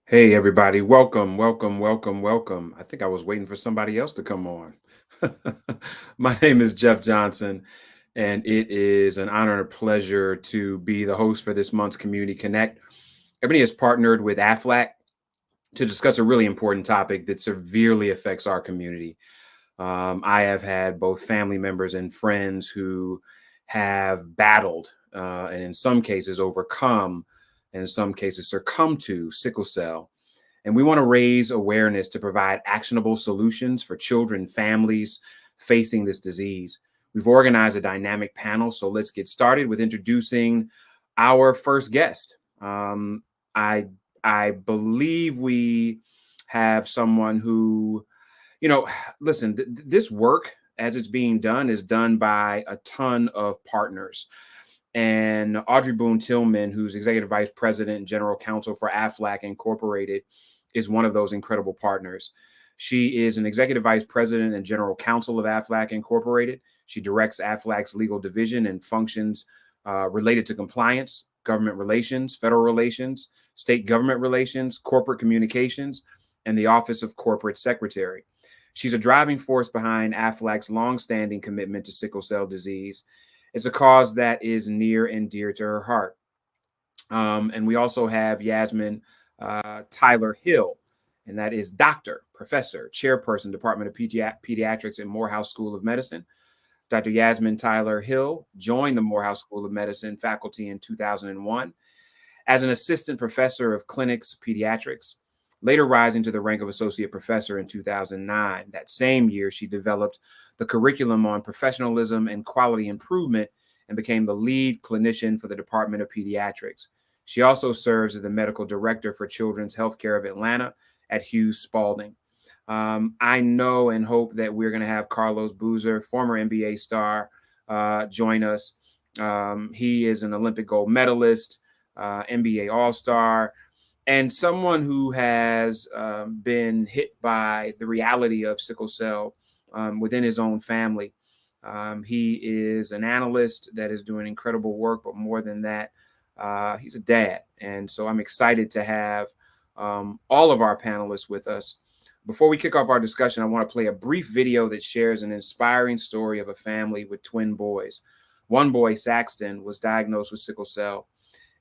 Hey, everybody. Welcome, welcome, welcome, welcome. I think I was waiting for somebody else to come on. My name is Jeff Johnson, and it is an honor and a pleasure to be the host for this month's Community Connect. Ebony has partnered with AFLAC to discuss a really important topic that severely affects our community. I have had both family members and friends who have battled and, in some cases, overcome, and in some cases, succumb to sickle cell. And we want to raise awareness to provide actionable solutions for children, families facing this disease. We've organized a dynamic panel, so let's get started with introducing our first guest. I I believe we have someone who, listen, this work as it's being done is done by a ton of partners. And Audrey Boone Tillman, who's Executive Vice President and General Counsel for AFLAC Incorporated, is one of those incredible partners. She is an Executive Vice President and General Counsel of AFLAC Incorporated. She directs AFLAC's legal division and functions related to compliance, government relations, federal relations, state government relations, corporate communications, and the Office of Corporate Secretary. She's a driving force behind AFLAC's longstanding commitment to sickle cell disease. It's a cause that is near and dear to her heart. And we also have Yasmin Tyler Hill, and that is doctor, professor, chairperson, Department of Pediatrics at Morehouse School of Medicine. Dr. Yasmin Tyler Hill joined the Morehouse School of Medicine faculty in 2001 as an assistant professor of clinics pediatrics, later rising to the rank of associate professor in 2009. That same year, she developed the curriculum on professionalism and quality improvement and became the lead clinician for the Department of Pediatrics. She also serves as the medical director for Children's Healthcare of Atlanta at Hughes Spalding. I know and hope that we're going to have Carlos Boozer, former NBA star, join us. He is an Olympic gold medalist, NBA All-Star, and someone who has been hit by the reality of sickle cell within his own family. He is an analyst that is doing incredible work, but more than that, he's a dad. And so I'm excited to have all of our panelists with us. Before we kick off our discussion, I want to play a brief video that shares an inspiring story of a family with twin boys. One boy, Saxton, was diagnosed with sickle cell,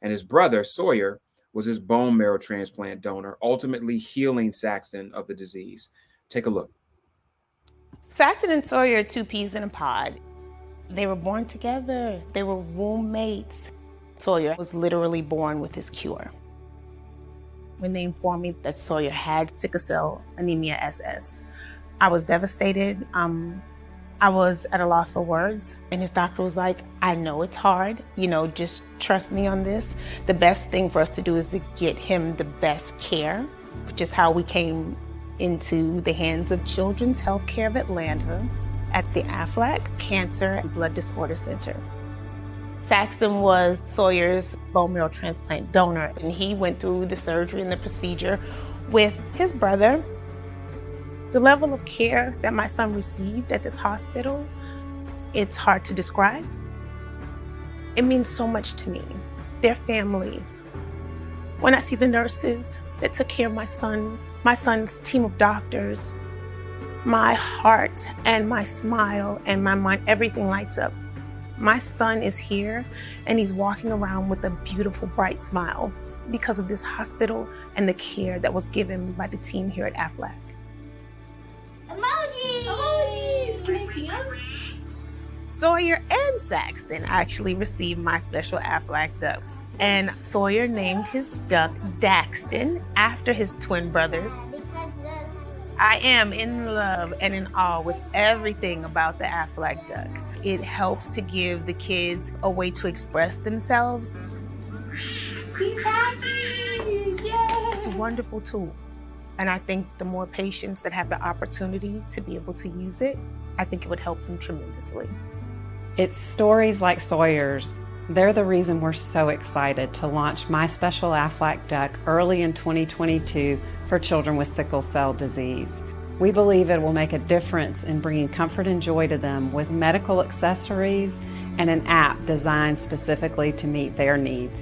and his brother, Sawyer, was his bone marrow transplant donor, ultimately healing Saxton of the disease. Take a look. Saxton and Sawyer are two peas in a pod. They were born together. They were roommates. Sawyer was literally born with his cure. When they informed me that Sawyer had sickle cell anemia SS, I was devastated. I was at a loss for words. And his doctor was like, I know it's hard, just trust me on this. The best thing for us to do is to get him the best care, which is how we came into the hands of Children's Healthcare of Atlanta at the AFLAC Cancer and Blood Disorder Center. Saxton was Sawyer's bone marrow transplant donor, and he went through the surgery and the procedure with his brother. The level of care that my son received at this hospital, it's hard to describe. It means so much to me. Their family. When I see the nurses that took care of my son's team of doctors, my heart and my smile and my mind, everything lights up. My son is here and he's walking around with a beautiful, bright smile because of this hospital and the care that was given by the team here at AFLAC. Emojis! Emojis! Can I see them? Sawyer and Saxton actually received my special AFLAC ducks. And Sawyer named his duck Daxton after his twin brother. I am in love and in awe with everything about the AFLAC duck. It helps to give the kids a way to express themselves. He's happy! Yay! It's a wonderful tool. And I think the more patients that have the opportunity to be able to use it, I think it would help them tremendously. It's stories like Sawyer's. They're the reason we're so excited to launch My Special AFLAC Duck early in 2022 for children with sickle cell disease. We believe it will make a difference in bringing comfort and joy to them with medical accessories and an app designed specifically to meet their needs.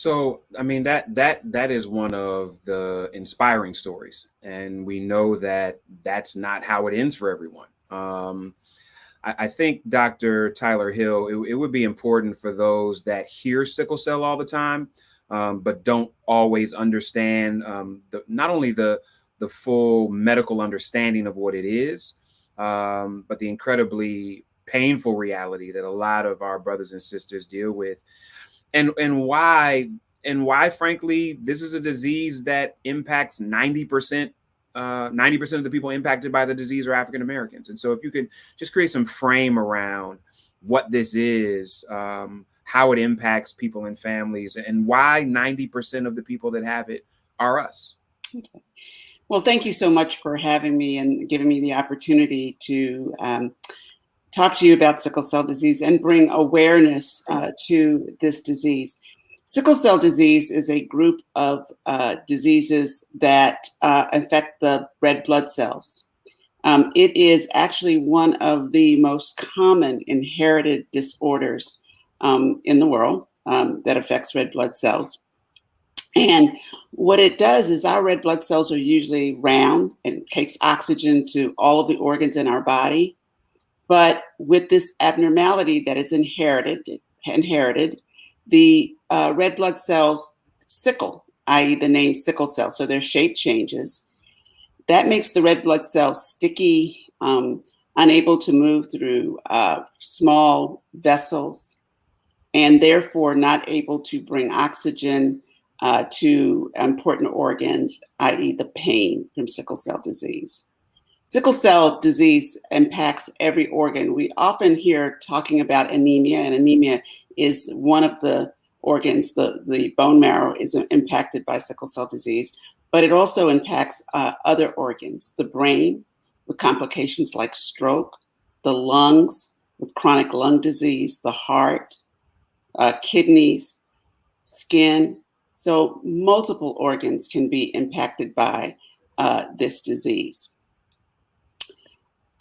So, I mean, that is one of the inspiring stories, and we know that that's not how it ends for everyone. I think Dr. Tyler Hill, it would be important for those that hear sickle cell all the time, but don't always understand not only the full medical understanding of what it is, but the incredibly painful reality that a lot of our brothers and sisters deal with, and why frankly this is a disease that impacts 90% of the people impacted by the disease are African Americans. And so if you could just create some frame around what this is, how it impacts people and families, and why 90% of the people that have it are us. Okay. Well, thank you so much for having me and giving me the opportunity to talk to you about sickle cell disease and bring awareness to this disease. Sickle cell disease is a group of diseases that affect the red blood cells. It is actually one of the most common inherited disorders in the world that affects red blood cells. And what it does is our red blood cells are usually round and takes oxygen to all of the organs in our body. But with this abnormality that is inherited, the red blood cells sickle, i.e. the name sickle cell. So their shape changes. That makes the red blood cells sticky, unable to move through small vessels, and therefore not able to bring oxygen to important organs, i.e. the pain from sickle cell disease. Sickle cell disease impacts every organ. We often hear talking about anemia, and anemia is one of the organs. The bone marrow is impacted by sickle cell disease, but it also impacts other organs, the brain with complications like stroke, the lungs with chronic lung disease, the heart, kidneys, skin. So multiple organs can be impacted by this disease.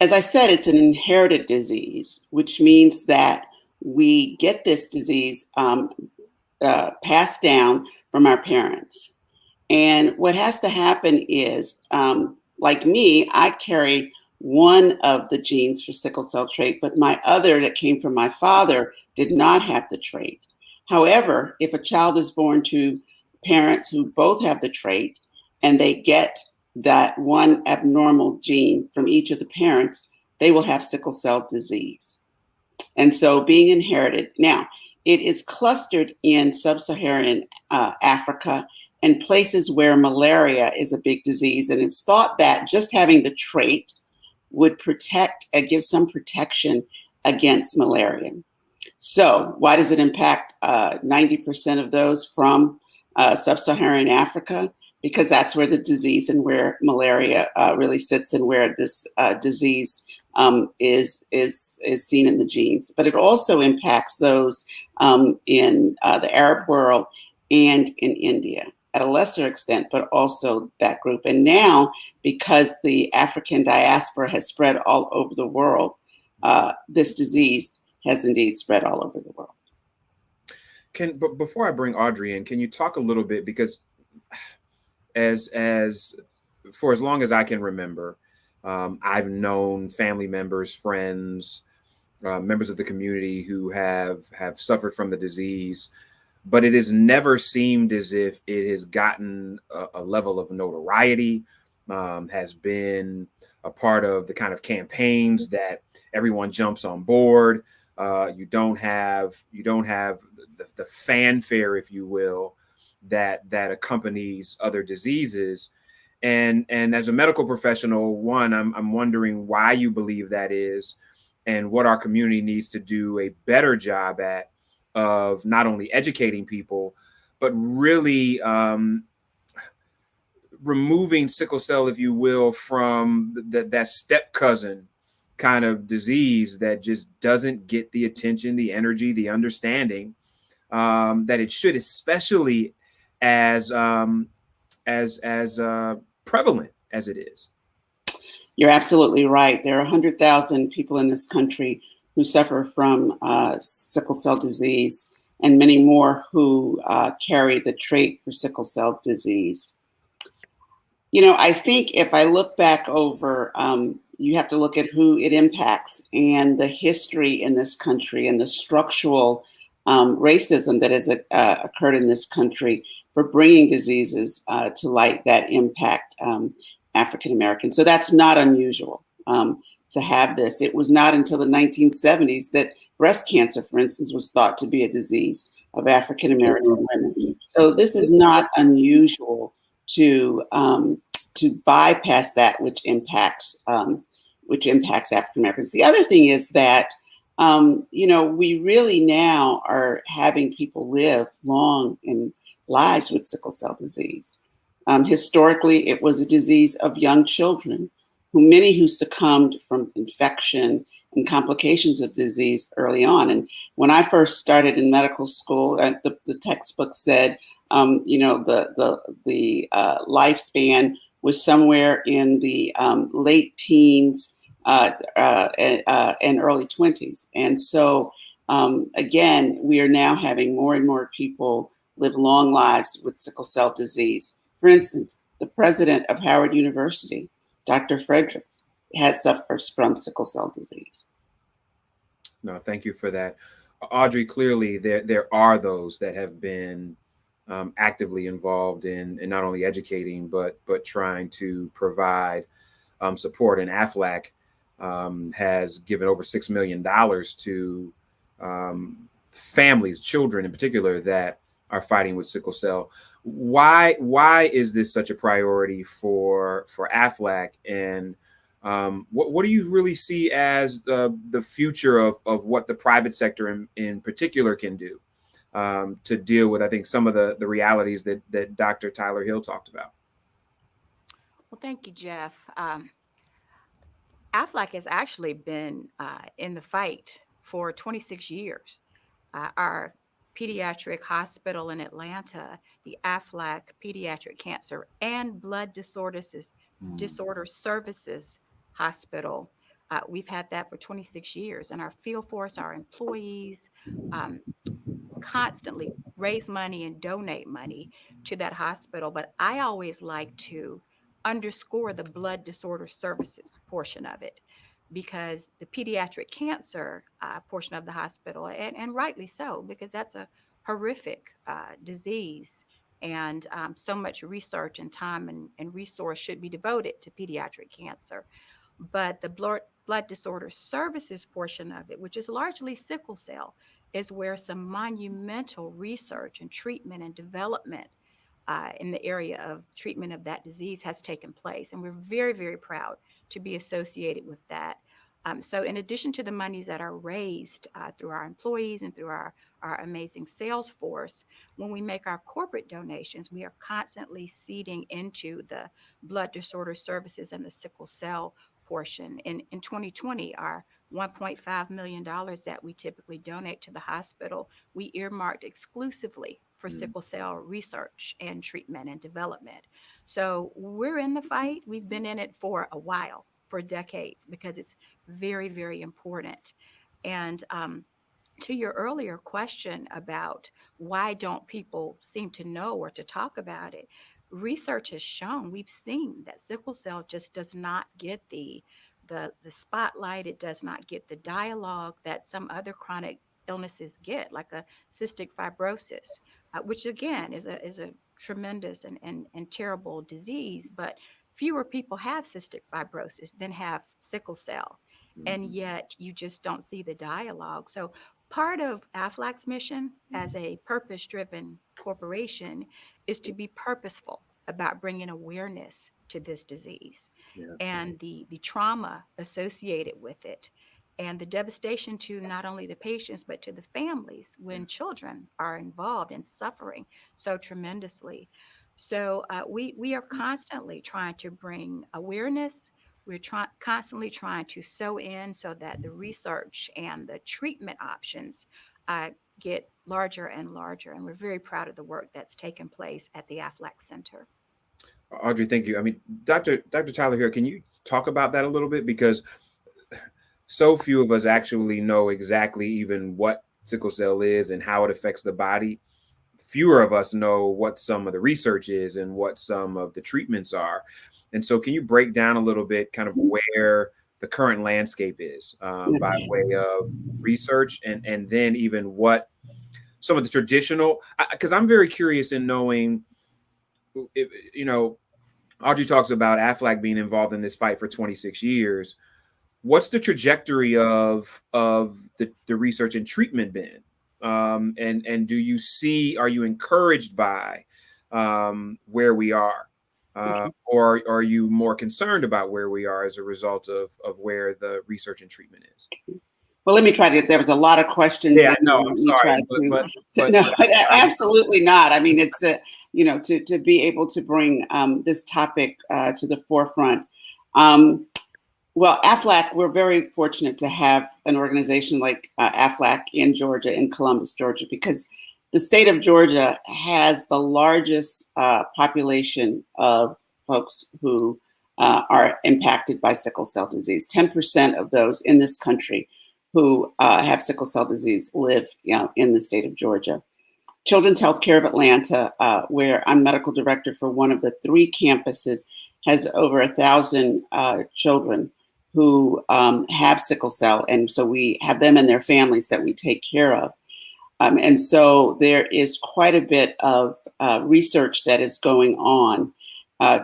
As I said, it's an inherited disease, which means that we get this disease passed down from our parents. And what has to happen is, like me, I carry one of the genes for sickle cell trait, but my other that came from my father did not have the trait. However, if a child is born to parents who both have the trait and they get that one abnormal gene from each of the parents, they will have sickle cell disease. And so being inherited, now it is clustered in sub-Saharan Africa and places where malaria is a big disease. And it's thought that just having the trait would protect, give some protection against malaria. So why does it impact 90% of those from sub-Saharan Africa? Because that's where the disease and where malaria really sits, and where this disease is seen in the genes. But it also impacts those in the Arab world and in India at a lesser extent, but also that group. And now, because the African diaspora has spread all over the world, this disease has indeed spread all over the world. But before I bring Audrey in, can you talk a little bit, because as for as long as I can remember, I've known family members, friends, members of the community who have suffered from the disease, but it has never seemed as if it has gotten a level of notoriety, has been a part of the kind of campaigns that everyone jumps on board. You don't have the fanfare, if you will, that accompanies other diseases. And as a medical professional, one, I'm wondering why you believe that is, and what our community needs to do a better job at of not only educating people, but really removing sickle cell, if you will, from that step cousin kind of disease that just doesn't get the attention, the energy, the understanding that it should, especially as prevalent as it is. You're absolutely right. There are 100,000 people in this country who suffer from sickle cell disease, and many more who carry the trait for sickle cell disease. You know, I think if I look back over, you have to look at who it impacts and the history in this country and the structural racism that has occurred in this country for bringing diseases to light that impact African Americans. So that's not unusual to have this. It was not until the 1970s that breast cancer, for instance, was thought to be a disease of African American women. So this is not unusual to bypass that which impacts African Americans. The other thing is that you know, we really now are having people live long in lives with sickle cell disease. Historically, it was a disease of young children, who succumbed from infection and complications of disease early on. And when I first started in medical school, the textbook said, you know, the lifespan was somewhere in the late teens and early 20s. And so, again, we are now having more and more people live long lives with sickle cell disease. For instance, the president of Howard University, Dr. Frederick, suffers from sickle cell disease. No, thank you for that. Audrey, clearly there are those that have been actively involved in not only educating, but trying to provide support. And AFLAC has given over $6 million to families, children in particular, that are fighting with sickle cell. Why is this such a priority for AFLAC? And what do you really see as the future of what the private sector in particular can do to deal with, I think, some of the realities that Dr. Tyler Hill talked about? Well, thank you, Jeff. AFLAC has actually been in the fight for 26 years. Our pediatric hospital in Atlanta, the AFLAC Pediatric Cancer and Blood Disorder Services Hospital, we've had that for 26 years. And our field force, our employees, constantly raise money and donate money to that hospital. But I always like to underscore the blood disorder services portion of it, because the pediatric cancer portion of the hospital, and rightly so, because that's a horrific disease, and so much research and time and resource should be devoted to pediatric cancer. But the blood disorder services portion of it, which is largely sickle cell, is where some monumental research and treatment and development in the area of treatment of that disease has taken place. And we're very, very proud to be associated with that. So in addition to the monies that are raised through our employees and through our amazing sales force, when we make our corporate donations, we are constantly seeding into the blood disorder services and the sickle cell portion. In 2020, our $1.5 million that we typically donate to the hospital, we earmarked exclusively for sickle cell research and treatment and development. So we're in the fight. We've been in it for a while, for decades, because it's very, very important. And to your earlier question about why don't people seem to know or to talk about it, research has shown, we've seen that sickle cell just does not get the spotlight. It does not get the dialogue that some other chronic illnesses get, like a cystic fibrosis, which again is a tremendous and terrible disease. But fewer people have cystic fibrosis than have sickle cell. And yet you just don't see the dialogue. So part of AFLAC's mission as a purpose-driven corporation is to be purposeful about bringing awareness to this disease and the trauma associated with it, and the devastation to not only the patients, but to the families when children are involved and suffering so tremendously. So we are constantly trying to bring awareness. We're constantly trying to sew in so that the research and the treatment options get larger and larger. And we're very proud of the work that's taken place at the AFLAC Center. Audrey, thank you. I mean, Dr. Tyler here, can you talk about that a little bit? Because so few of us actually know exactly even what sickle cell is and how it affects the body, fewer of us know what some of the research is and what some of the treatments are. And so, can you break down a little bit kind of where the current landscape is by way of research, and then even what some of the traditional, because I'm very curious in knowing, if, Audrey talks about Aflac being involved in this fight for 26 years. What's the trajectory of the research and treatment been? And are you encouraged by where we are? Or are you more concerned about where we are as a result of where the research and treatment is? Well, let me try to. There was a lot of questions. Yeah, no, I'm sorry, but no, absolutely not. I mean, it's to be able to bring this topic to the forefront. Well, Aflac, we're very fortunate to have an organization like Aflac in Georgia, in Columbus, Georgia, because the state of Georgia has the largest population of folks who are impacted by sickle cell disease. 10% of those in this country who have sickle cell disease live in the state of Georgia. Children's Healthcare of Atlanta, where I'm medical director for one of the 3 campuses, has over 1,000 children who have sickle cell. And so we have them and their families that we take care of. And so there is quite a bit of research that is going on.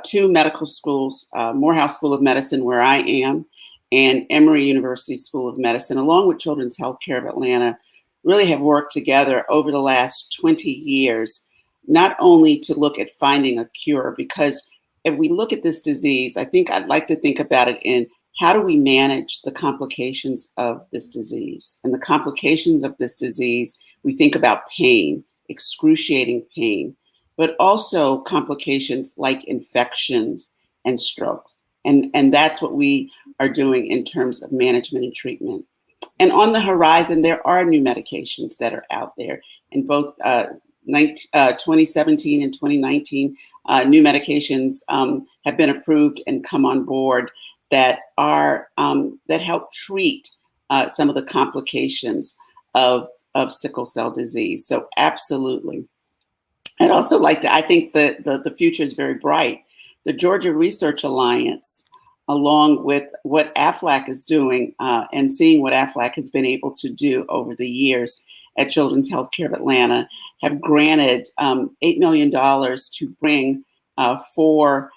2 medical schools, Morehouse School of Medicine, where I am, and Emory University School of Medicine, along with Children's Healthcare of Atlanta, really have worked together over the last 20 years, not only to look at finding a cure, because if we look at this disease, I think I'd like to think about it in how do we manage the complications of this disease? And the complications of this disease, we think about pain, excruciating pain, but also complications like infections and stroke. And that's what we are doing in terms of management and treatment. And on the horizon, there are new medications that are out there. In both 2017 and 2019, new medications have been approved and come on board that are that help treat some of the complications of sickle cell disease. So absolutely. I'd also like to, I think the future is very bright. The Georgia Research Alliance, along with what Aflac is doing and seeing what Aflac has been able to do over the years at Children's Healthcare of Atlanta, have granted $8 million to bring 4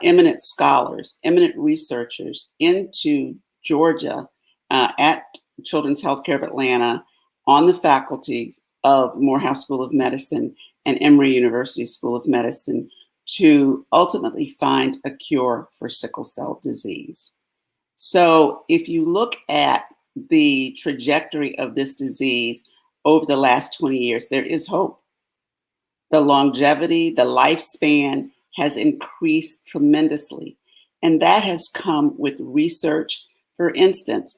eminent scholars, eminent researchers into Georgia at Children's Healthcare of Atlanta on the faculty of Morehouse School of Medicine and Emory University School of Medicine to ultimately find a cure for sickle cell disease. So if you look at the trajectory of this disease over the last 20 years, there is hope. The longevity, the lifespan has increased tremendously. And that has come with research. For instance,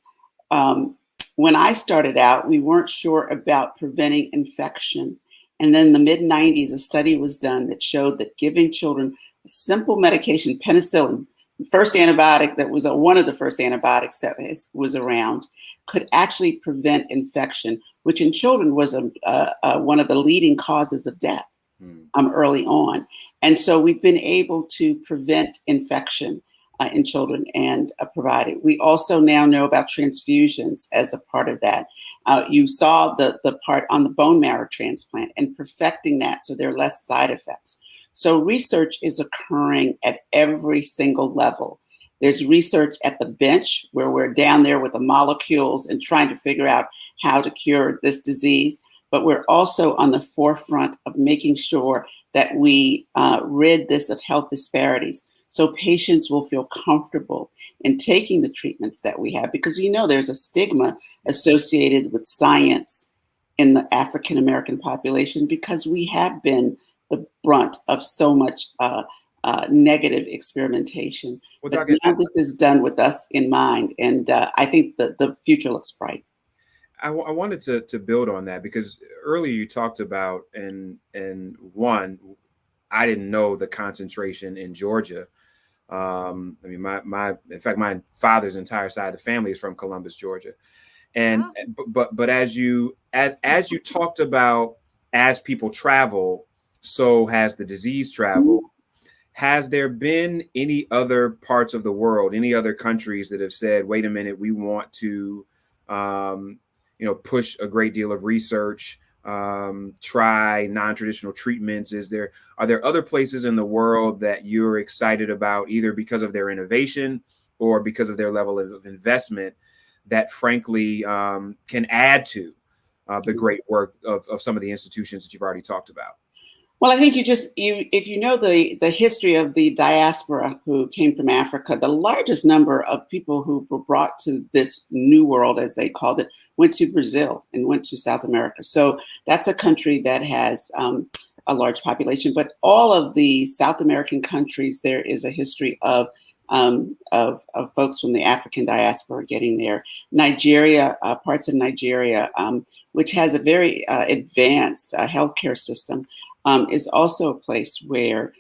when I started out, we weren't sure about preventing infection. And then in the mid-90s, a study was done that showed that giving children a simple medication, penicillin, the first antibiotic that was one of the first antibiotics that was around, could actually prevent infection, which in children was one of the leading causes of death early on. And so we've been able to prevent infection in children and provide it. We also now know about transfusions as a part of that. You saw the part on the bone marrow transplant and perfecting that so there are less side effects. So research is occurring at every single level. There's research at the bench where we're down there with the molecules and trying to figure out how to cure this disease. But we're also on the forefront of making sure that we rid this of health disparities, so patients will feel comfortable in taking the treatments that we have, because there's a stigma associated with science in the African American population because we have been the brunt of so much negative experimentation. Well, but now this is done with us in mind, and I think the future looks bright. I wanted to build on that because earlier you talked about, and one, I didn't know the concentration in Georgia. I mean, in fact, my father's entire side of the family is from Columbus, Georgia. And Yeah. but as you talked about, as people travel, so has the disease travel. Has there been any other parts of the world, any other countries that have said, wait a minute, we want to, um, push a great deal of research, try non-traditional treatments? Are there other places in the world that you're excited about, either because of their innovation or because of their level of investment, that frankly can add to the great work of some of the institutions that you've already talked about? Well, I think if you know the history of the diaspora who came from Africa, the largest number of people who were brought to this new world, as they called it, went to Brazil and went to South America. So that's a country that has a large population. But all of the South American countries, there is a history of folks from the African diaspora getting there. Nigeria, parts of Nigeria, which has a very advanced healthcare system, is also a place where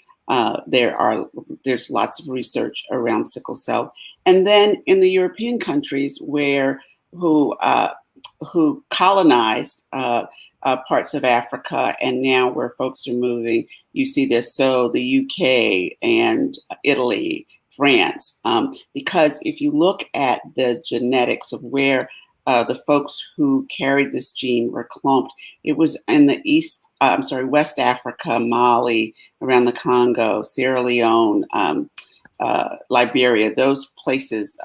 there's lots of research around sickle cell. And then in the European countries who colonized parts of Africa, and now where folks are moving, you see this. So the UK and Italy, France, because if you look at the genetics of where the folks who carried this gene were clumped, it was in the West Africa, Mali, around the Congo, Sierra Leone, Liberia, those places.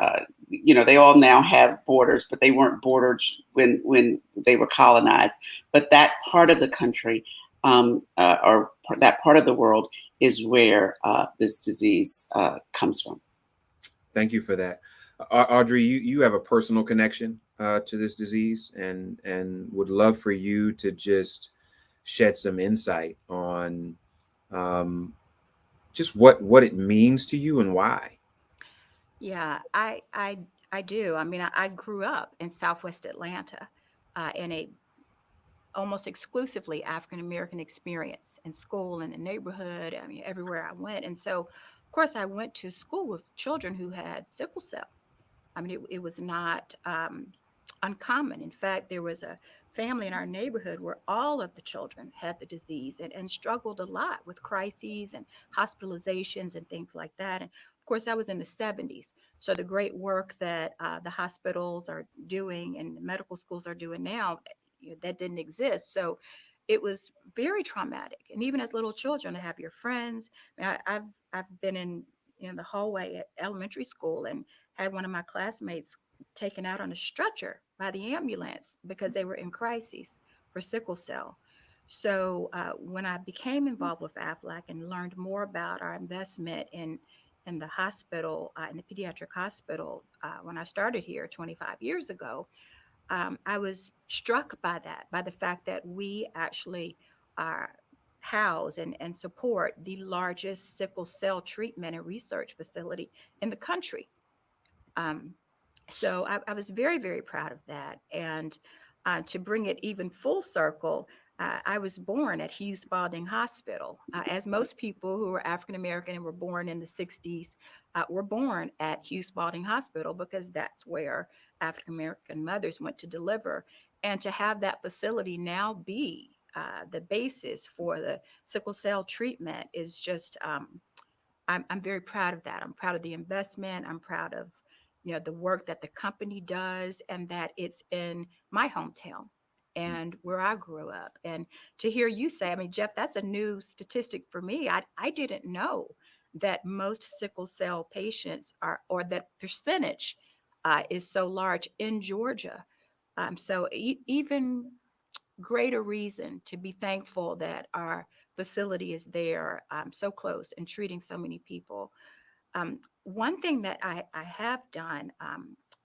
They all now have borders, but they weren't borders when they were colonized. But that part of the country, or that part of the world, is where this disease comes from. Thank you for that. Audrey, you have a personal connection to this disease, and would love for you to just shed some insight on just what it means to you and why. Yeah, I do. I mean, I grew up in Southwest Atlanta, in a almost exclusively African American experience in school, in the neighborhood. I mean, everywhere I went. And so, of course, I went to school with children who had sickle cell. I mean, it was not uncommon. In fact, there was a family in our neighborhood where all of the children had the disease and struggled a lot with crises and hospitalizations and things like that. And of course, I was in the 70s. So the great work that the hospitals are doing and the medical schools are doing now, that didn't exist. So it was very traumatic. And even as little children, to have your friends, I've been in the hallway at elementary school and had one of my classmates taken out on a stretcher by the ambulance because they were in crises for sickle cell. So when I became involved with AFLAC and learned more about our investment in the hospital, in the pediatric hospital, when I started here 25 years ago, I was struck by that, by the fact that we actually house and support the largest sickle cell treatment and research facility in the country. Um, so I was very, very proud of that. And to bring it even full circle, I was born at Hughes Spalding Hospital. As most people who were African American and were born in the 60s were born at Hughes Spalding Hospital because that's where African American mothers went to deliver. And to have that facility now be the basis for the sickle cell treatment is just I'm very proud of that. I'm proud of the investment. I'm proud of the work that the company does and that it's in my hometown and where I grew up. And to hear you say, I mean, Jeff, that's a new statistic for me. I didn't know that most sickle cell patients are, or that percentage is so large in Georgia. So even greater reason to be thankful that our facility is there, so close and treating so many people. One thing that I have done,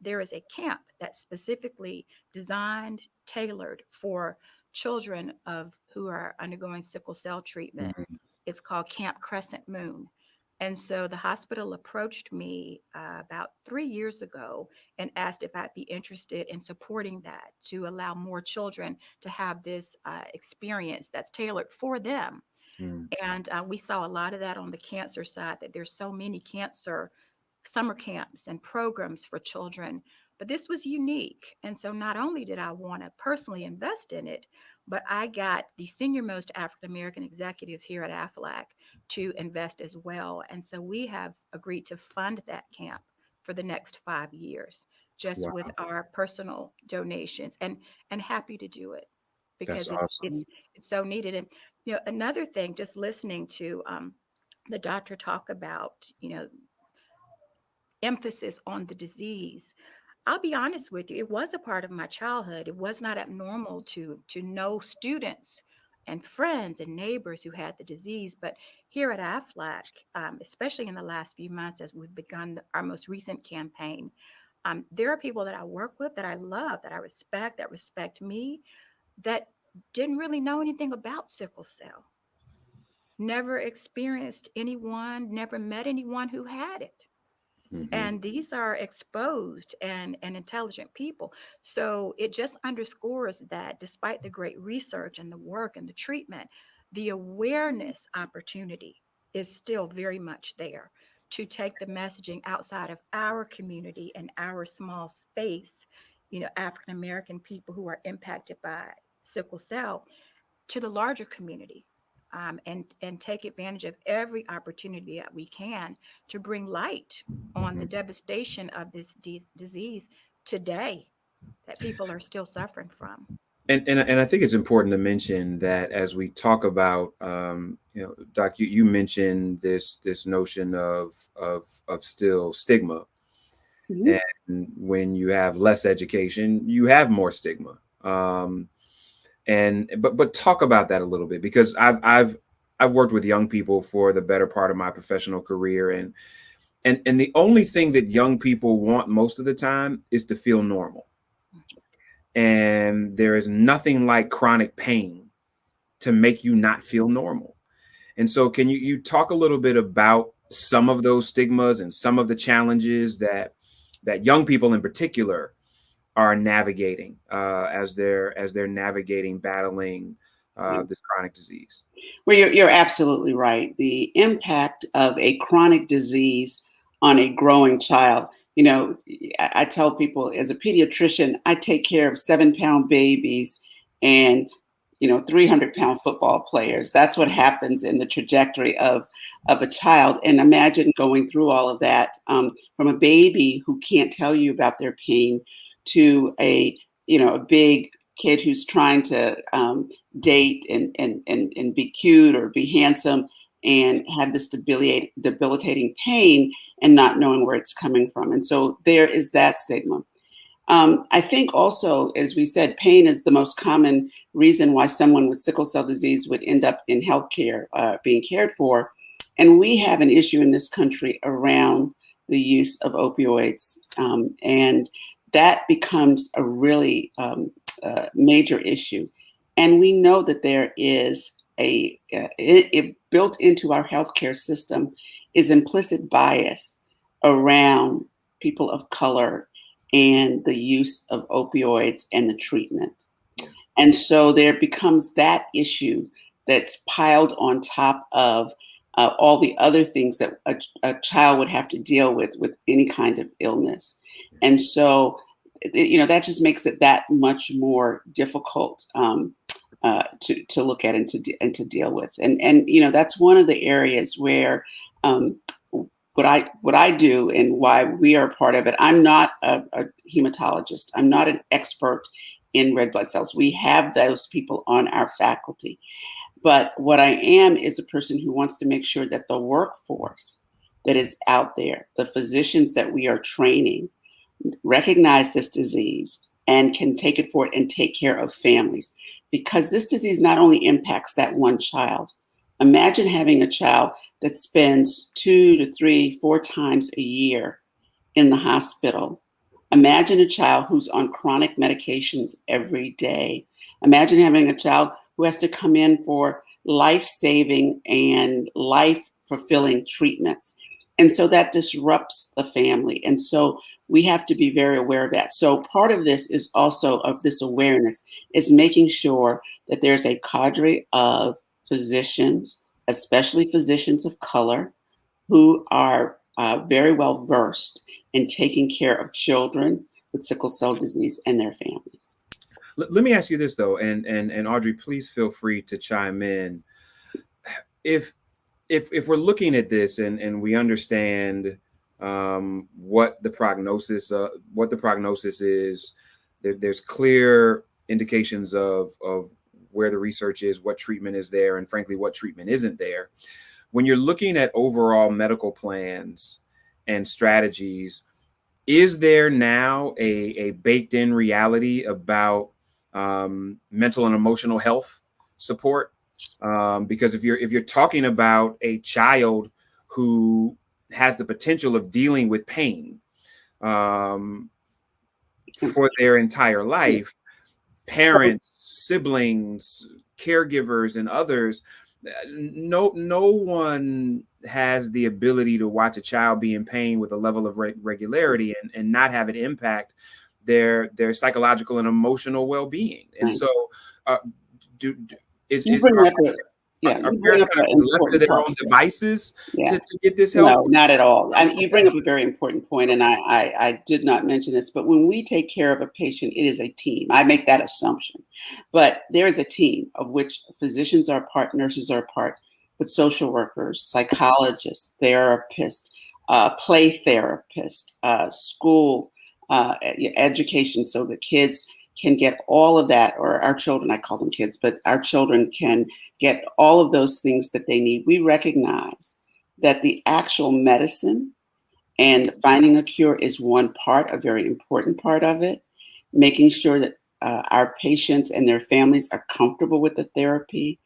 there is a camp that's specifically designed, tailored for children of who are undergoing sickle cell treatment. Mhm. It's called Camp Crescent Moon. And so the hospital approached me about 3 years ago and asked if I'd be interested in supporting that to allow more children to have this experience that's tailored for them. Mm. And we saw a lot of that on the cancer side, that there's so many cancer summer camps and programs for children But this was unique. And so not only did I want to personally invest in it, but I got the senior most African American executives here at AFLAC to invest as well. And so we have agreed to fund that camp for the next 5 years, just Wow, with our personal donations, and happy to do it that's because awesome. it's so needed. And another thing, just listening to the doctor talk about emphasis on the disease. I'll be honest with you, it was a part of my childhood. It was not abnormal to know students and friends and neighbors who had the disease. But here at AFLAC, especially in the last few months as we've begun our most recent campaign, there are people that I work with that I love, that I respect, that respect me, that didn't really know anything about sickle cell, never experienced anyone, never met anyone who had it. Hmm. And these are exposed and intelligent people. So it just underscores that despite the great research and the work and the treatment, the awareness opportunity is still very much there to take the messaging outside of our community and our small space, African American people who are impacted by sickle cell, to the larger community, and take advantage of every opportunity that we can to bring light on the devastation of this disease today that people are still suffering from. And I think it's important to mention that as we talk about, Doc, you mentioned this notion of still stigma, Mhm. and when you have less education, you have more stigma. And but talk about that a little bit, because I've worked with young people for the better part of my professional career, and the only thing that young people want most of the time is to feel normal. And there is nothing like chronic pain to make you not feel normal. And so can you talk a little bit about some of those stigmas and some of the challenges that young people in particular are navigating as they're navigating battling this chronic disease? Well, you're absolutely right. The impact of a chronic disease on a growing child. I tell people, as a pediatrician, I take care of 7-pound babies and 300-pound football players. That's what happens in the trajectory of a child. And imagine going through all of that, from a baby who can't tell you about their pain to a big kid who's trying to date and be cute or be handsome and have this debilitating pain and not knowing where it's coming from. And so there is that stigma. I think also, as we said, pain is the most common reason why someone with sickle cell disease would end up in healthcare, being cared for. And we have an issue in this country around the use of opioids. And that becomes a really major issue. And we know that there is it built into our healthcare system is implicit bias around people of color and the use of opioids and the treatment. Yeah. And so there becomes that issue that's piled on top of all the other things that a child would have to deal with any kind of illness. And so, that just makes it that much more difficult to look at and to deal with. And that's one of the areas where what I do and why we are part of it. I'm not a hematologist. I'm not an expert in red blood cells. We have those people on our faculty. But what I am is a person who wants to make sure that the workforce that is out there, the physicians that we are training, recognize this disease and can take it forward and take care of families. Because this disease not only impacts that one child. Imagine having a child that spends 2 to 3, 4 times a year in the hospital. Imagine a child who's on chronic medications every day. Imagine having a child who has to come in for life-saving and life-fulfilling treatments. And so that disrupts the family. And so we have to be very aware of that. So part of this is also of this awareness is making sure that there's a cadre of physicians, especially physicians of color, who are very well versed in taking care of children with sickle cell disease and their families. Let me ask you this though, and Audrey, please feel free to chime in. If we're looking at this and we understand what the prognosis is, there's clear indications of where the research is, what treatment is there, and frankly, what treatment isn't there. When you're looking at overall medical plans and strategies, is there now a baked in reality about mental and emotional health support? Because if you're talking about a child who has the potential of dealing with pain for their entire life, parents, siblings, caregivers, and others, no one has the ability to watch a child be in pain with a level of regularity and not have it impact their psychological and emotional well-being. And so you bring up are parents kind of just left to their own devices to get this help? No, not at all. I mean, you bring up a very important point, and I did not mention this, but when we take care of a patient, it is a team. I make that assumption. But there is a team of which physicians are part, nurses are part, but social workers, psychologists, therapists, play therapists, school education, so the kids can get all of that, or our children, I call them kids, but our children can get all of those things that they need. We recognize that the actual medicine and finding a cure is one part, a very important part of it, making sure that our patients and their families are comfortable with the therapy,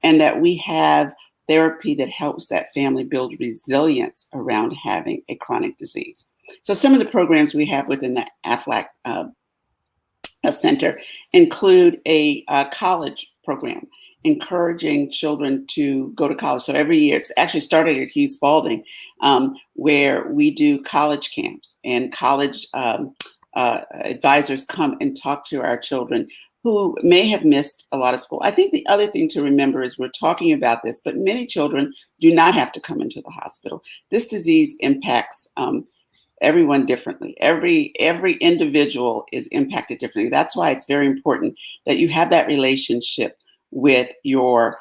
and that we have therapy that helps that family build resilience around having a chronic disease. So some of the programs we have within the AFLAC Center include a college program, encouraging children to go to college. So every year, it's actually started at Hugh Spalding, where we do college camps, and college advisors come and talk to our children who may have missed a lot of school. I think the other thing to remember is we're talking about this, but many children do not have to come into the hospital. This disease impacts everyone differently. Every individual is impacted differently. That's why it's very important that you have that relationship with your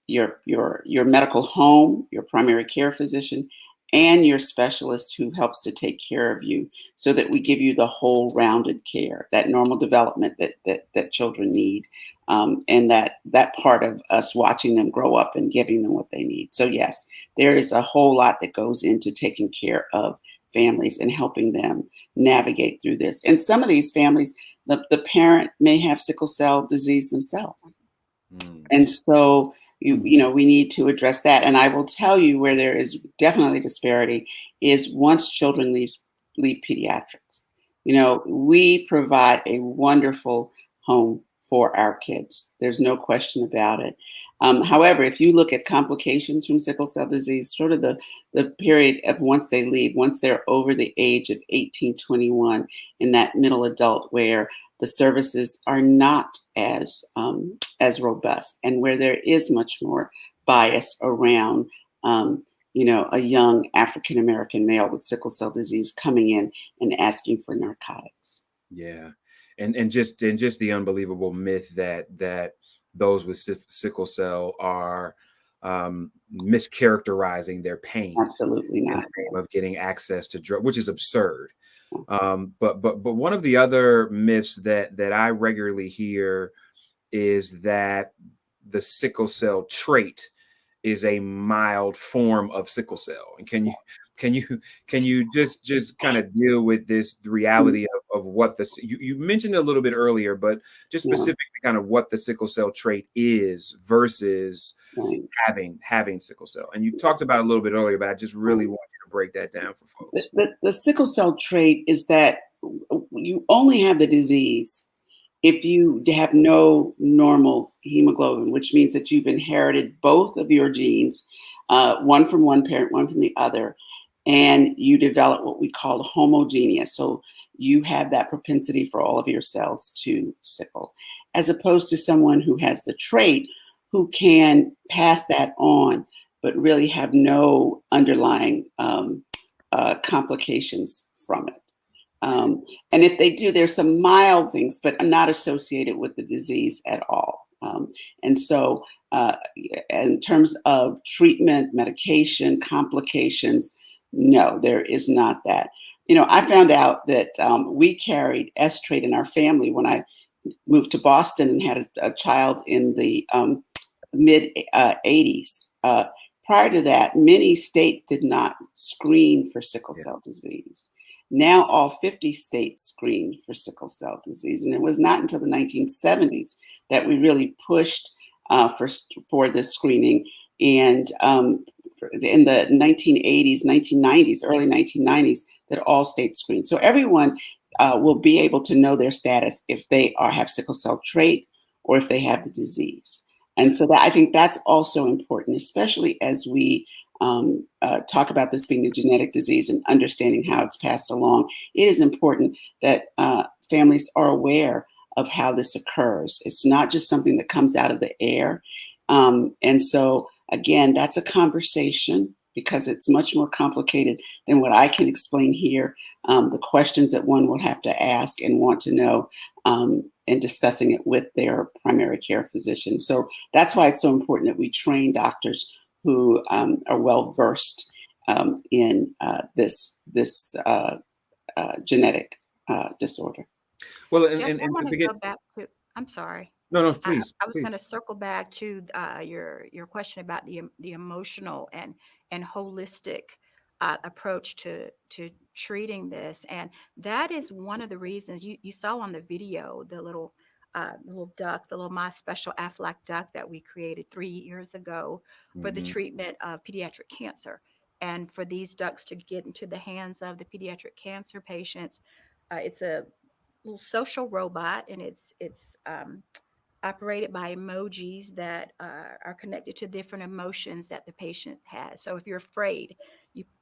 medical home, your primary care physician, and your specialist who helps to take care of you, so that we give you the whole rounded care, that normal development that children need, and that part of us watching them grow up and giving them what they need. So yes, there is a whole lot that goes into taking care of families and helping them navigate through this. And some of these families, the parent may have sickle cell disease themselves. And so, we need to address that. And I will tell you where there is definitely disparity is once children leave pediatrics. We provide a wonderful home for our kids. There's no question about it. However, if you look at complications from sickle cell disease, sort of the period of once they leave, once they're over the age of 18, 21, in that middle adult where the services are not as robust, and where there is much more bias around, a young African American male with sickle cell disease coming in and asking for narcotics. Yeah, and just the unbelievable myth that those with sickle cell are mischaracterizing their pain. Absolutely not. In the name of getting access to drug, which is absurd. But one of the other myths that I regularly hear is that the sickle cell trait is a mild form of sickle cell. And can you just kind of deal with the reality of what you mentioned a little bit earlier, but just specifically kind of what the sickle cell trait is versus having sickle cell. And you talked about it a little bit earlier, but I just really want you to break that down for folks. The sickle cell trait is that you only have the disease if you have no normal hemoglobin, which means that you've inherited both of your genes, one from one parent, one from the other, and you develop what we call homogeneous. So you have that propensity for all of your cells to sickle, as opposed to someone who has the trait who can pass that on, but really have no underlying complications from it. And if they do, there's some mild things, but not associated with the disease at all. And so, in terms of treatment, medication, complications, no, there is not that. I found out that we carried S trait in our family when I moved to Boston and had a child in the mid 80s. Prior to that, many states did not screen for sickle Yeah. cell disease. Now all 50 states screen for sickle cell disease. And it was not until the 1970s that we really pushed for this screening. And in the 1980s, 1990s, early 1990s, that all states screened. So everyone will be able to know their status if they have sickle cell trait or if they have the disease. And so I think that's also important, especially as we talk about this being a genetic disease and understanding how it's passed along. It is important that families are aware of how this occurs. It's not just something that comes out of the air. And so, again, that's a conversation because it's much more complicated than what I can explain here. The questions that one will have to ask and want to know, and discussing it with their primary care physician. So that's why it's so important that we train doctors who are well versed in this genetic disorder. Well, Jeff, I and want to to begin, go back to, I'm sorry. no, no, I, please, I was please. going to circle back to your question about the emotional and holistic approach to treating this, and that is one of the reasons you saw on the video the little duck, the little My Special Aflac duck that we created 3 years ago for the Hmm. treatment of pediatric cancer, and for these ducks to get into the hands of the pediatric cancer patients. It's a little social robot, and it's operated by emojis that are connected to different emotions that the patient has. So if you're afraid,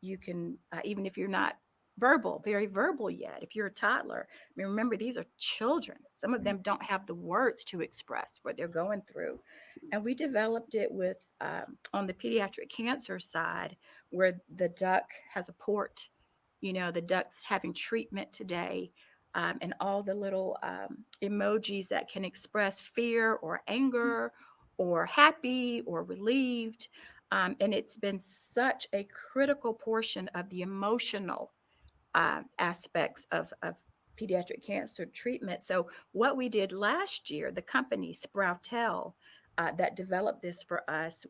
you can even if you're not very verbal yet, if you're a toddler. I mean, remember, these are children. Some of them don't have the words to express what they're going through. And we developed it with on the pediatric cancer side, where the duck has a port. The duck's having treatment today, and all the little emojis that can express fear or anger or happy or relieved. And it's been such a critical portion of the emotional aspects of pediatric cancer treatment. So, what we did last year, the company Sproutel that developed this for us,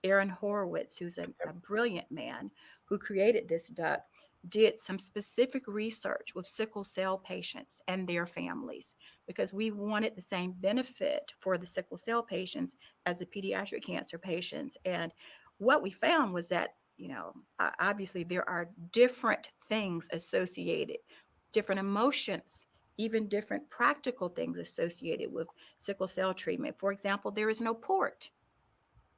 Aaron Horowitz, who's a brilliant man who created this duck, did some specific research with sickle cell patients and their families, because we wanted the same benefit for the sickle cell patients as the pediatric cancer patients. And what we found was that, obviously there are different things associated, different emotions, even different practical things associated with sickle cell treatment. For example, there is no port.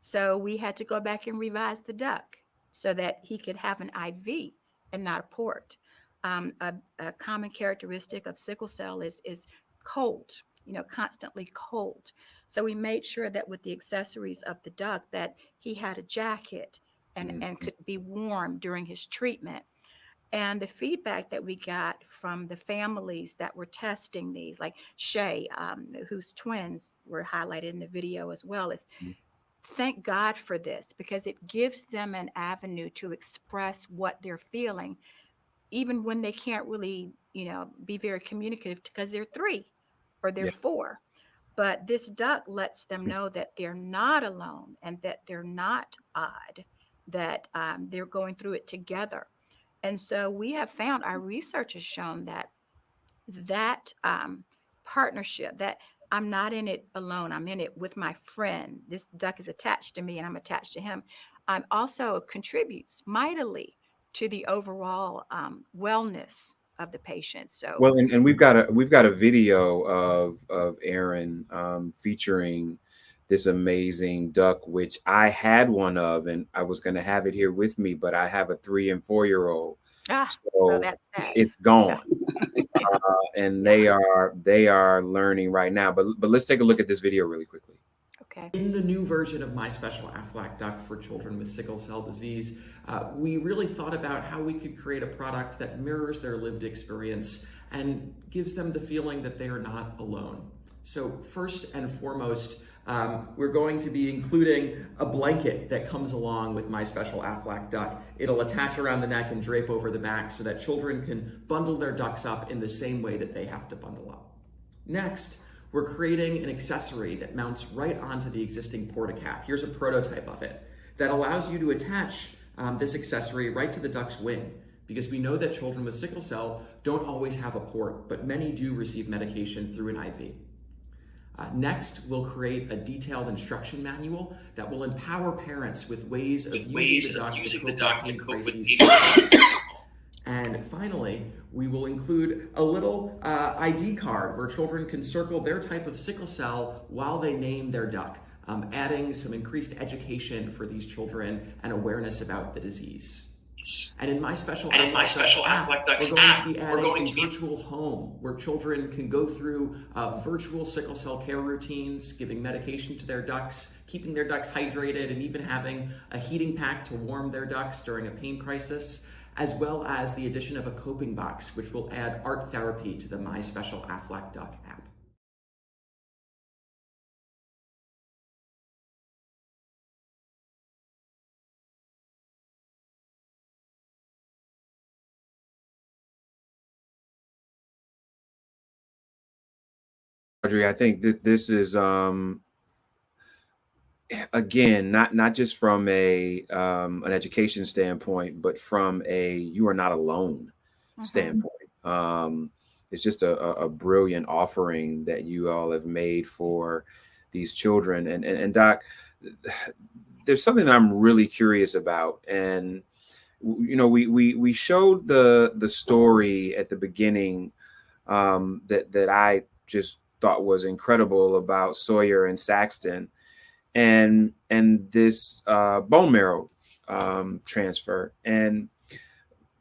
So we had to go back and revise the duck so that he could have an IV and not a port. A common characteristic of sickle cell is cold, constantly cold. So we made sure that with the accessories of the duck that he had a jacket and Hmm. could be warm during his treatment. And the feedback that we got from the families that were testing these, like Shay, whose twins were highlighted in the video as well, is thank God for this, because it gives them an avenue to express what they're feeling, even when they can't really, be very communicative because they're 3 or they're Yeah. 4. But this duck lets them know that they're not alone and that they're not odd, that they're going through it together. And so we have found, our research has shown that partnership, that I'm not in it alone, I'm in it with my friend. This duck is attached to me and I'm attached to him. Also contributes mightily to the overall wellness of the patient. So, Well, and we've got a video of Aaron featuring this amazing duck, which I had one of, and I was going to have it here with me, but I have a 3 and 4 year old, so so that's that. it's Yeah. gone, and Yeah. they are learning right now. But let's take a look at this video really quickly. Okay. Okay. In the new version of My Special Aflac Duck for children with sickle cell disease, we really thought about how we could create a product that mirrors their lived experience and gives them the feeling that they are not alone. So first and foremost, we're going to be including a blanket that comes along with My Special Aflac Duck. It'll attach around the neck and drape over the back so that children can bundle their ducks up in the same way that they have to bundle up. Next, we're creating an accessory that mounts right onto the existing porta-cap. Here's a prototype of it that allows you to attach this accessory right to the duck's wing, because we know that children with sickle cell don't always have a port, but many do receive medication through an IV. Next, we'll create a detailed instruction manual that will empower parents with ways of using the duck to cope with crises. And finally, we will include a little ID card where children can circle their type of sickle cell while they name their duck, adding some increased education for these children and awareness about the disease. And in My Special Aflac Duck's app, we're going to be adding a virtual home where children can go through virtual sickle cell care routines, giving medication to their ducks, keeping their ducks hydrated, and even having a heating pack to warm their ducks during a pain crisis, as well as the addition of a coping box, which will add art therapy to the My Special Aflac Duck app. Audrey, I think that this is again not just from a an education standpoint, but from a you are not alone standpoint. It's just a brilliant offering that you all have made for these children. And Doc, there's something that I'm really curious about. And you know, we showed the story at the beginning that I just thought was incredible about Sawyer and Saxton and this bone marrow transfer. And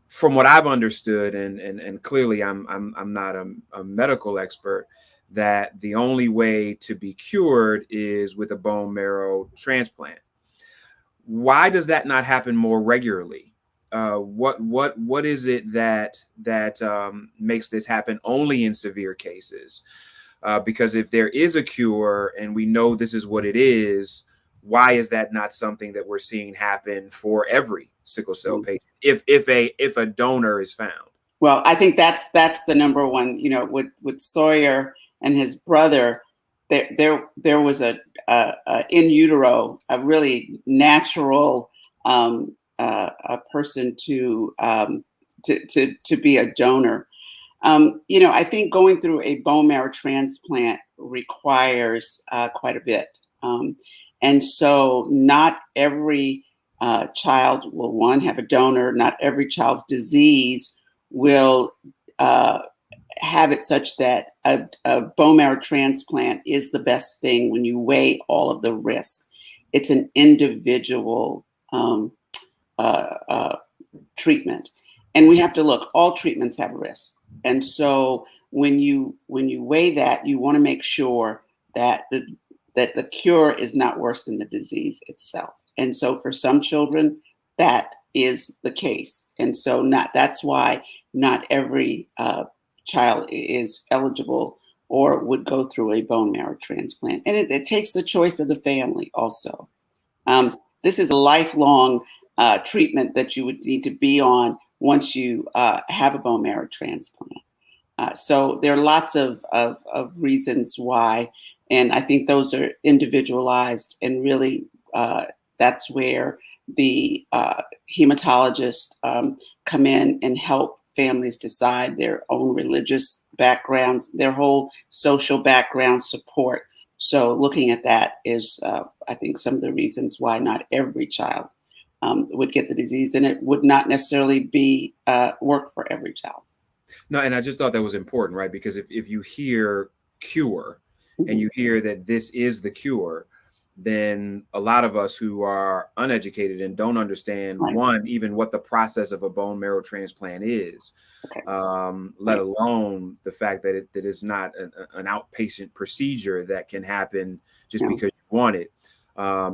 from what I've understood, and clearly I'm not a medical expert, that the only way to be cured is with a bone marrow transplant. Why does that not happen more regularly? What is it that makes this happen only in severe cases? Because if there is a cure and we know this is what it is, why is that not something that we're seeing happen for every sickle cell patient if a donor is found? Well, I think that's the number one. You know, with Sawyer and his brother, there was a in utero, a really natural a person to be a donor. You know, I think going through a bone marrow transplant requires quite a bit. And so not every child will, have a donor. Not every child's disease will have it such that a bone marrow transplant is the best thing when you weigh all of the risks. It's an individual treatment. And we have to look, all treatments have risk. And so when you weigh that, you want to make sure that the cure is not worse than the disease itself. And so for some children, that is the case. And so that's why not every child is eligible or would go through a bone marrow transplant. And it takes the choice of the family also. This is a lifelong treatment that you would need to be on once you have a bone marrow transplant. So there are lots of reasons why, and I think those are individualized, and really that's where the hematologists come in and help families decide their own religious backgrounds, their whole social background support. So looking at that is, I think, some of the reasons why not every child would get the disease, and it would not necessarily be work for every child. No, and I just thought that was important, right? Because if you hear cure and you hear that this is the cure, than a lot of us who are uneducated and don't understand, Right. one, even what the process of a bone marrow transplant is, Okay. let Right. alone the fact that it is not an outpatient procedure that can happen just No. because you want it.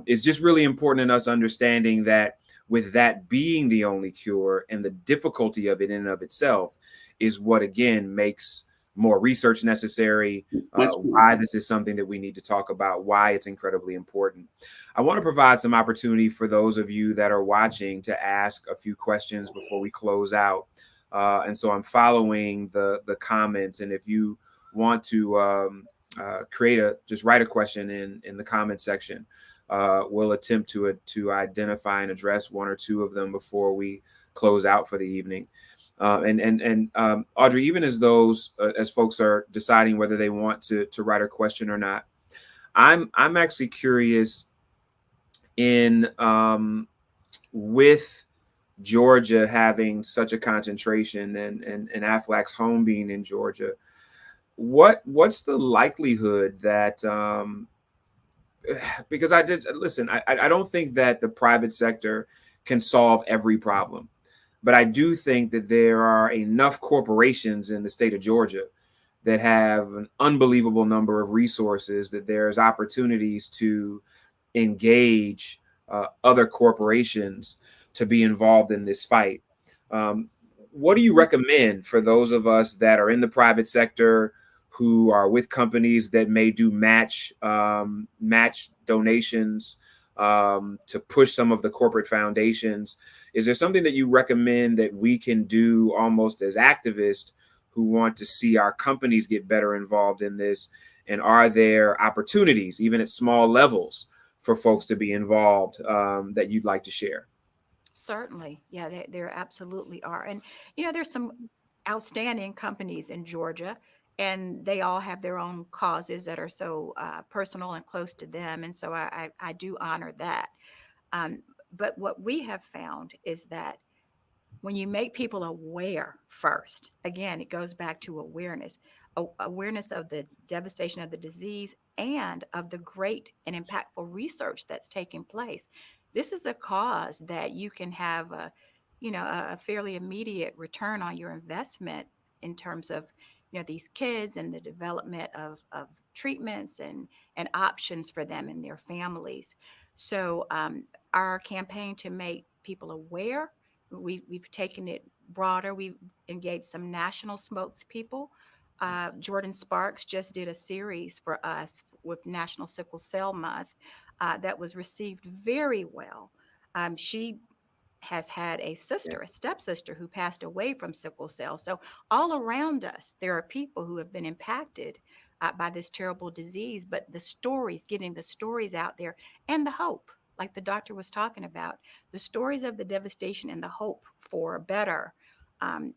It's just really important in us understanding that with that being the only cure, and the difficulty of it in and of itself is what again makes more research necessary, Much more. why this is something that we need to talk about, why it's incredibly important. I want to provide some opportunity for those of you that are watching to ask a few questions before we close out. And so I'm following the comments, and if you want to just write a question in the comment section. We'll attempt to identify and address one or two of them before we close out for the evening. And Audrey, even as folks are deciding whether they want to write a question or not, I'm actually curious in with Georgia having such a concentration and Aflac's home being in Georgia, what's the likelihood that because I did listen, I don't think that the private sector can solve every problem, but I do think that there are enough corporations in the state of Georgia that have an unbelievable number of resources that there's opportunities to engage other corporations to be involved in this fight. Um, what do you recommend for those of us that are in the private sector who are with companies that may do match donations to push some of the corporate foundations? Is there something that you recommend that we can do almost as activists who want to see our companies get better involved in this? And are there opportunities, even at small levels, for folks to be involved that you'd like to share? Certainly. Yeah, there absolutely are. And, there's some outstanding companies in Georgia, and they all have their own causes that are so personal and close to them. And so I do honor that. Um, but what we have found is that when you make people aware first, again, it goes back to awareness, awareness of the devastation of the disease and of the great and impactful research that's taking place. This is a cause that you can have a fairly immediate return on your investment in terms of, these kids and the development of treatments and options for them and their families. So our campaign to make people aware, we've taken it broader. We've engaged some national spokespeople. Jordan Sparks just did a series for us with National Sickle Cell Month that was received very well. She has had a sister, a stepsister, who passed away from sickle cell. So all around us, there are people who have been impacted by this terrible disease, but the stories, getting the stories out there and the hope, like the doctor was talking about, the stories of the devastation and the hope for better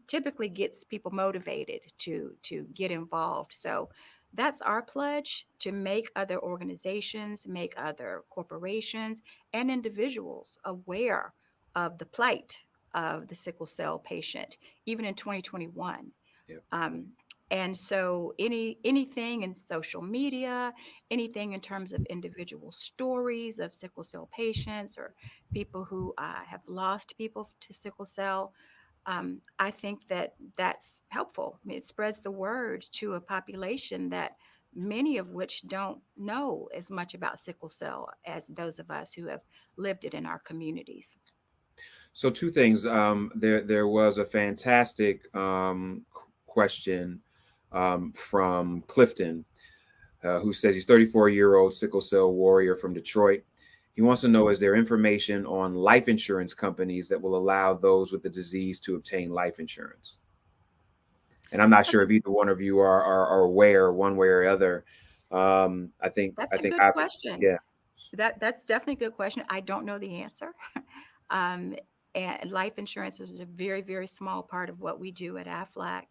typically gets people motivated to get involved. So that's our pledge, to make other organizations, make other corporations and individuals aware of the plight of the sickle cell patient, even in 2021. Yeah. And so anything in social media, anything in terms of individual stories of sickle cell patients or people who have lost people to sickle cell, I think that that's helpful. I mean, it spreads the word to a population that many of which don't know as much about sickle cell as those of us who have lived it in our communities. So two things. There was a fantastic question from Clifton, who says he's 34-year-old sickle cell warrior from Detroit. He wants to know, is there information on life insurance companies that will allow those with the disease to obtain life insurance? And I'm not That's sure a if either one of you are aware one way or other. that's I a think good I question. yeah. That's definitely a good question. I don't know the answer. um, and life insurance is a very, very small part of what we do at AFLAC.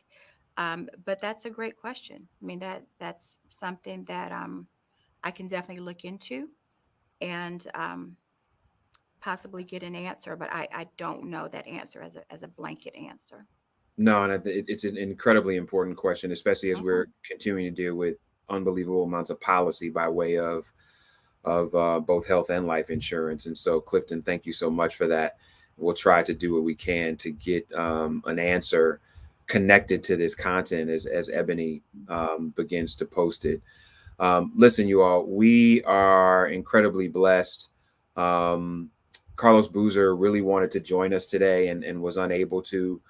But that's a great question. I mean, that's something that I can definitely look into and possibly get an answer, but I don't know that answer as a blanket answer. No, and it's an incredibly important question, especially as Mhm. we're continuing to deal with unbelievable amounts of policy by way of of both health and life insurance. And so, Clifton, thank you so much for that. We'll try to do what we can to get an answer connected to this content as Ebony begins to post it. Listen, you all, we are incredibly blessed. Carlos Boozer really wanted to join us today and was unable to,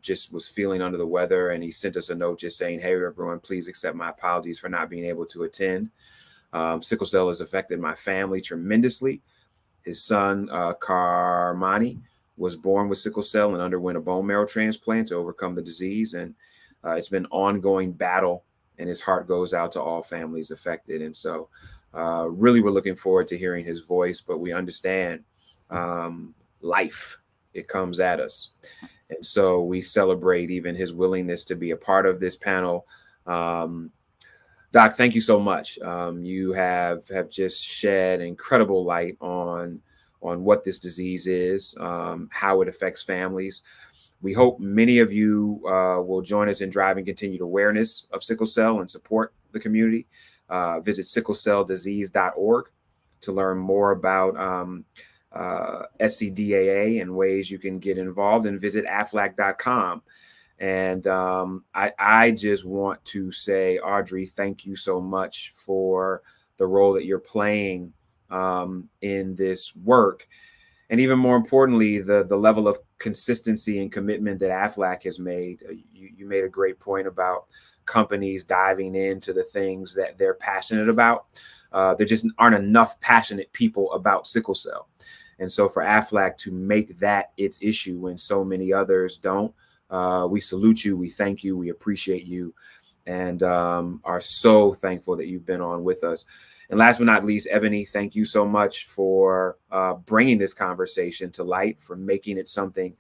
just was feeling under the weather. And he sent us a note just saying, hey, everyone, please accept my apologies for not being able to attend. Sickle cell has affected my family tremendously. His son, Carmani, was born with sickle cell and underwent a bone marrow transplant to overcome the disease. And it's been an ongoing battle, and his heart goes out to all families affected. And so really, we're looking forward to hearing his voice, but we understand life, it comes at us. And so we celebrate even his willingness to be a part of this panel. Doc, thank you so much. You have just shed incredible light on what this disease is, how it affects families. We hope many of you will join us in driving continued awareness of sickle cell and support the community. Visit sicklecelldisease.org to learn more about SCDAA and ways you can get involved, and visit aflac.com. And I just want to say, Audrey, thank you so much for the role that you're playing in this work. And even more importantly, the level of consistency and commitment that AFLAC has made. You made a great point about companies diving into the things that they're passionate about. There just aren't enough passionate people about sickle cell. And so for AFLAC to make that its issue when so many others don't, we salute you, we thank you, we appreciate you, and are so thankful that you've been on with us. And last but not least, Ebony, thank you so much for bringing this conversation to light, for making it something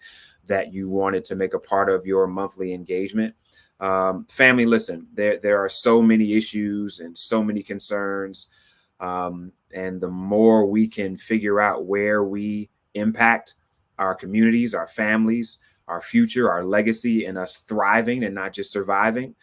that you wanted to make a part of your monthly engagement. Family, listen, there are so many issues and so many concerns. And the more we can figure out where we impact our communities, our families, our future, our legacy, and us thriving and not just surviving.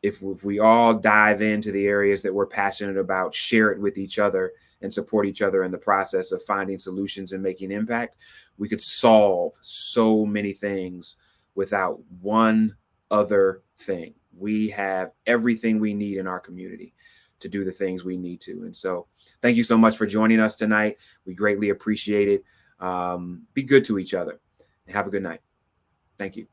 If we all dive into the areas that we're passionate about, share it with each other, and support each other in the process of finding solutions and making impact, we could solve so many things without one other thing. We have everything we need in our community to do the things we need to. And so thank you so much for joining us tonight. We greatly appreciate it. Be good to each other. Have a good night. Thank you.